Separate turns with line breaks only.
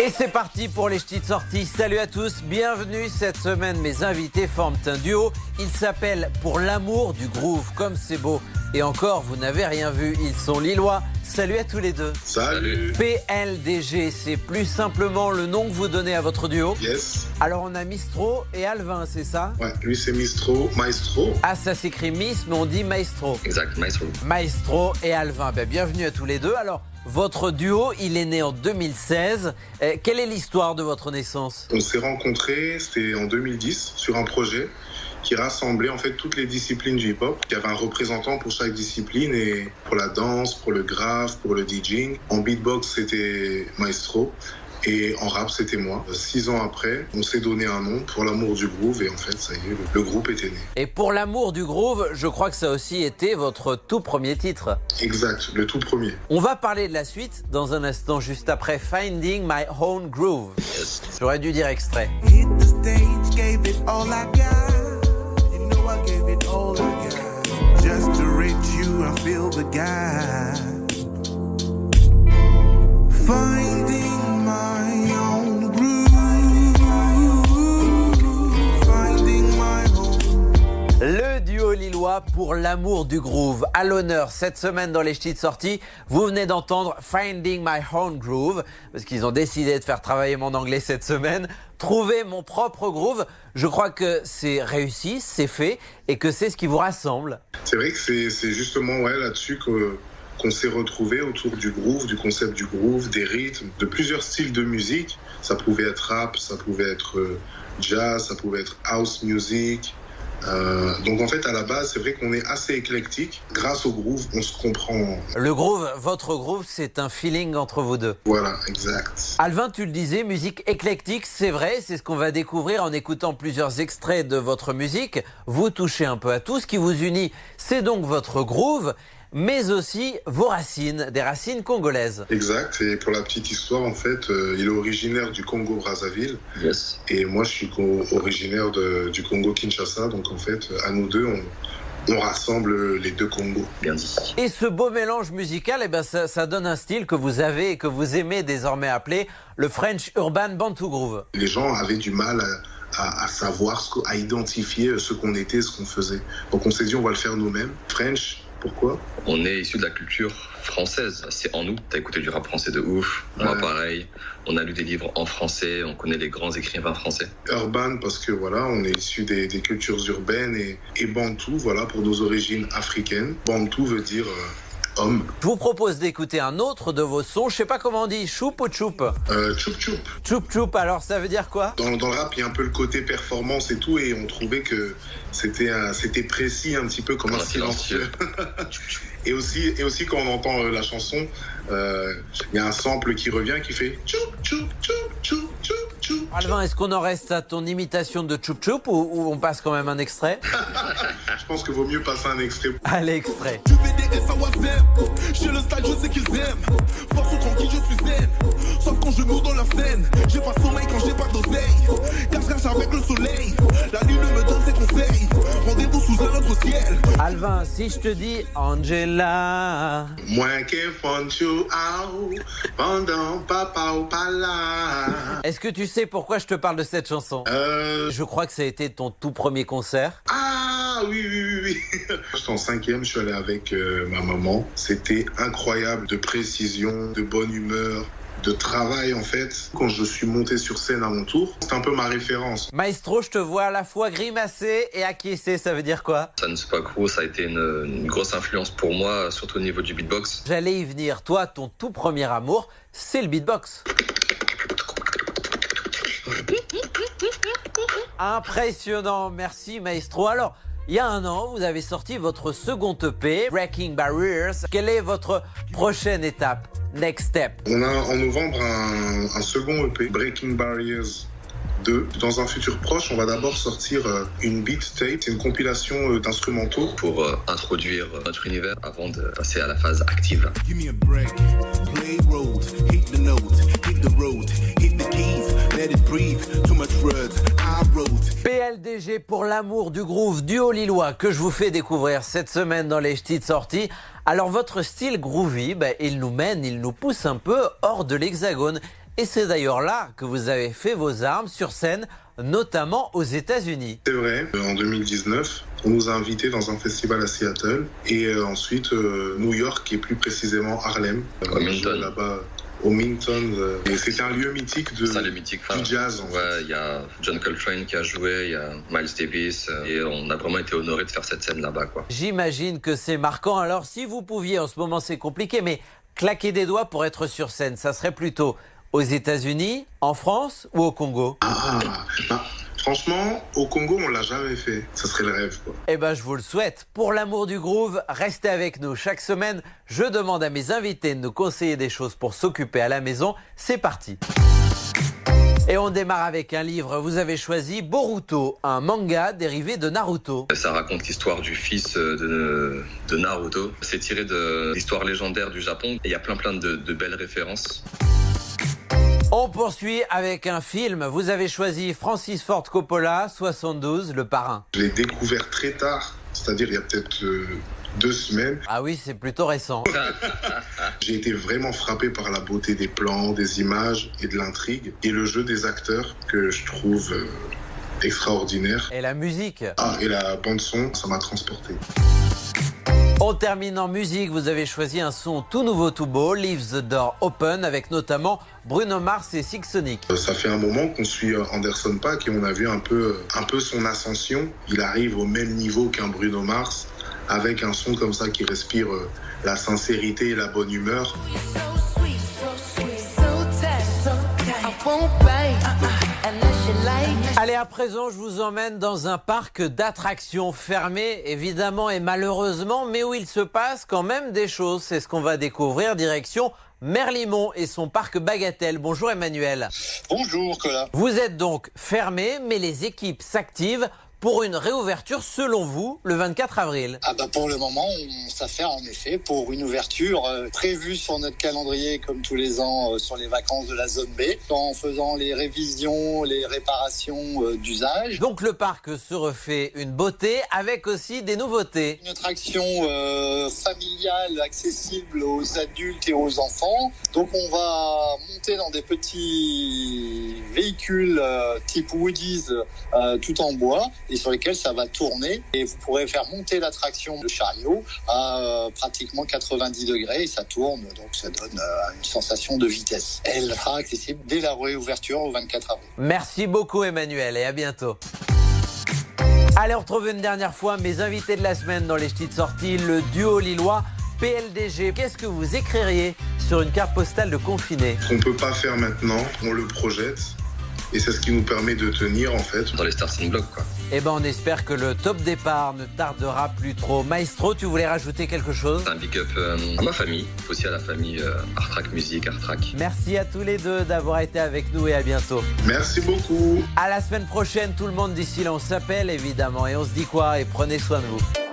Et c'est parti pour les petites sorties. Salut à tous, bienvenue. Cette semaine, mes invités forment un duo. Ils s'appellent Pour l'amour du groove, comme c'est beau. Et encore, vous n'avez rien vu, ils sont lillois. Salut à tous les deux.
Salut.
PLDG, c'est plus simplement le nom que vous donnez à votre duo.
Yes.
Alors on a Mistro et Alvin, c'est ça?
Ouais, lui c'est Maestro.
Ah, ça s'écrit Miss, mais on dit Maestro.
Exact, Maestro.
Maestro et Alvin, bienvenue à tous les deux. Alors, votre duo, il est né en 2016. Quelle est l'histoire de votre naissance?
On s'est rencontrés, c'était en 2010, sur un projet qui rassemblait en fait toutes les disciplines du hip-hop. Il y avait un représentant pour chaque discipline, et pour la danse, pour le grave, pour le DJing. En beatbox, c'était Maestro. Et en rap, c'était moi. 6 ans après, on s'est donné un nom, Pour l'amour du groove, et en fait, ça y est, le groupe était né.
Et Pour l'amour du groove, je crois que ça a aussi été votre tout premier titre.
Exact, le tout premier.
On va parler de la suite dans un instant, juste après Finding My Own Groove.
Yes.
J'aurais dû dire extrait.
Hit the stage, gave it all I got. You know I gave it all I got. Just to reach you, I feel the gap. Finding my own groove. Finding my own.
Le duo lillois Pour l'amour du groove. À l'honneur cette semaine dans les petites sorties, vous venez d'entendre Finding My Own Groove, parce qu'ils ont décidé de faire travailler mon anglais cette semaine. Trouver mon propre groove, je crois que c'est réussi, c'est fait, et que c'est ce qui vous rassemble.
C'est vrai que c'est justement là-dessus qu'on s'est retrouvés autour du groove, du concept du groove, des rythmes, de plusieurs styles de musique. Ça pouvait être rap, ça pouvait être jazz, ça pouvait être house music. Donc en fait, à la base, c'est vrai qu'on est assez éclectique. Grâce au groove, on se comprend.
Le groove, votre groove, c'est un feeling entre vous deux.
Voilà, exact.
Alvin, tu le disais, musique éclectique, c'est vrai, c'est ce qu'on va découvrir en écoutant plusieurs extraits de votre musique. Vous touchez un peu à tout, ce qui vous unit, c'est donc votre groove, mais aussi vos racines, des racines congolaises.
Exact, et pour la petite histoire, en fait, il est originaire du Congo-Brazzaville.
Yes.
Et moi, je suis originaire du Congo-Kinshasa. Donc en fait, à nous deux, on rassemble les deux Congos.
Bien dit.
Et ce beau mélange musical, eh ben ça donne un style que vous avez et que vous aimez désormais appeler le French Urban Bantu Groove.
Les gens avaient du mal à savoir, à identifier ce qu'on était, ce qu'on faisait. Donc on s'est dit, on va le faire nous-mêmes. French, pourquoi?
On est issu de la culture française, c'est en nous. T'as écouté du rap français de ouf, moi pareil. On a lu des livres en français, on connaît les grands écrivains français.
Urban, parce que voilà, on est issu des cultures urbaines, et Bantu, voilà, pour nos origines africaines. Bantu veut dire homme.
Je vous propose d'écouter un autre de vos sons, je sais pas comment on dit, choup ou choup?
Choup choup.
Choup choup, alors ça veut dire quoi?
Dans le rap, il y a un peu le côté performance et tout, et on trouvait que c'était précis un petit peu comme un silencieux. Et aussi quand on entend la chanson, il y a un sample qui revient qui fait choup choup choup choup choup choup.
Alvin, est-ce qu'on en reste à ton imitation de choup choup ou on passe quand même un extrait?
Je pense qu'il vaut mieux passer un extrait.
Allez, extrait.
Tu veux des S à Wazem. J'ai le style, je sais qu'ils aiment. Force ou tranquille, je suis zen. Sauf quand je meurs dans la scène. J'ai pas sommeil quand j'ai pas d'oseille. Car je rage avec le soleil. La lune me donne ses conseils. Rendez-vous sous un autre ciel.
Alvin, si je te dis Angela.
Moi qui find you out pendant papa ou pas là.
Est-ce que tu sais pourquoi je te parle de cette chanson? Je crois que ça a été ton tout premier concert.
Ah oui. J'étais en 5e, je suis allé avec ma maman. C'était incroyable, de précision, de bonne humeur, de travail en fait. Quand je suis monté sur scène à mon tour, c'était un peu ma référence.
Maestro, je te vois à la fois grimacer et acquiescer, ça veut dire quoi?
San Spakro, ça a été une grosse influence pour moi, surtout au niveau du beatbox.
J'allais y venir, toi, ton tout premier amour, c'est le beatbox. Impressionnant, merci Maestro. Alors, il y a un an, vous avez sorti votre second EP, Breaking Barriers. Quelle est votre prochaine étape? Next step?
On a en novembre un second EP, Breaking Barriers 2. Dans un futur proche, on va d'abord sortir une beat tape, c'est une compilation d'instrumentaux.
Pour introduire notre univers avant de passer à la phase active.
Give me a break. Play road. Hit the note. Hit the road. Hit the keys. Let it breathe. Too much words. I wrote.
PLDG pour l'amour du groove, duo lillois que je vous fais découvrir cette semaine dans les petites sorties. Alors votre style groovy, il nous pousse un peu hors de l'hexagone. Et c'est d'ailleurs là que vous avez fait vos armes sur scène, notamment aux États-Unis.
C'est vrai, en 2019, on nous a invités dans un festival à Seattle et ensuite New York et plus précisément Harlem. On a joué là-bas au Minton. Et c'était un lieu mythique du jazz.
Ouais, il y a John Coltrane qui a joué, il y a Miles Davis et on a vraiment été honorés de faire cette scène là-bas, quoi.
J'imagine que c'est marquant. Alors si vous pouviez, en ce moment c'est compliqué, mais claquer des doigts pour être sur scène, ça serait plutôt aux États-Unis, en France ou au Congo?
Franchement, au Congo, on l'a jamais fait. Ça serait le rêve, quoi.
Eh ben, je vous le souhaite. Pour l'amour du groove, restez avec nous. Chaque semaine, je demande à mes invités de nous conseiller des choses pour s'occuper à la maison. C'est parti. Et on démarre avec un livre. Vous avez choisi Boruto, un manga dérivé de Naruto.
Ça raconte l'histoire du fils de Naruto. C'est tiré de l'histoire légendaire du Japon. Et il y a plein de belles références.
On poursuit avec un film. Vous avez choisi Francis Ford Coppola, 72, Le Parrain.
Je l'ai découvert très tard, c'est-à-dire il y a peut-être 2 semaines.
Ah oui, c'est plutôt récent.
J'ai été vraiment frappé par la beauté des plans, des images et de l'intrigue. Et le jeu des acteurs que je trouve extraordinaire.
Et la musique.
Et la bande-son, ça m'a transporté.
On termine en musique, vous avez choisi un son tout nouveau, tout beau, Leave the Door Open, avec notamment Bruno Mars et Six Sonic.
Ça fait un moment qu'on suit Anderson .Paak et on a vu un peu son ascension. Il arrive au même niveau qu'un Bruno Mars, avec un son comme ça qui respire la sincérité et la bonne humeur.
Allez, à présent, je vous emmène dans un parc d'attractions fermé, évidemment et malheureusement, mais où il se passe quand même des choses. C'est ce qu'on va découvrir, direction Merlimont et son parc Bagatelle. Bonjour Emmanuel.
Bonjour Colin.
Vous êtes donc fermé, mais les équipes s'activent pour une réouverture, selon vous, le 24 avril.
Pour le moment, on s'affaire en effet pour une ouverture prévue sur notre calendrier, comme tous les ans, sur les vacances de la zone B, en faisant les révisions, les réparations d'usage.
Donc le parc se refait une beauté, avec aussi des nouveautés.
Une attraction familiale, accessible aux adultes et aux enfants. Donc on va monter dans des petits véhicules type Woody's, tout en bois, et sur lesquels ça va tourner. Et vous pourrez faire monter l'attraction de chariot à pratiquement 90 degrés et ça tourne, donc ça donne une sensation de vitesse. Elle sera accessible dès la réouverture au 24 avril.
Merci beaucoup Emmanuel et à bientôt. Allez, on retrouve une dernière fois mes invités de la semaine dans les ch'tis de sortie, le duo lillois PLDG. Qu'est-ce que vous écririez sur une carte postale de confiné?
Ce qu'on ne peut pas faire maintenant, on le projette. Et c'est ce qui nous permet de tenir en fait.
Dans les starting blocks, quoi.
Eh ben, on espère que le top départ ne tardera plus trop. Maestro, tu voulais rajouter quelque chose?
Un big up à ma famille, aussi à la famille Art Track Music, Art Track.
Merci à tous les deux d'avoir été avec nous et à bientôt.
Merci beaucoup.
À la semaine prochaine, tout le monde. D'ici là, on s'appelle évidemment et on se dit quoi? Et prenez soin de vous.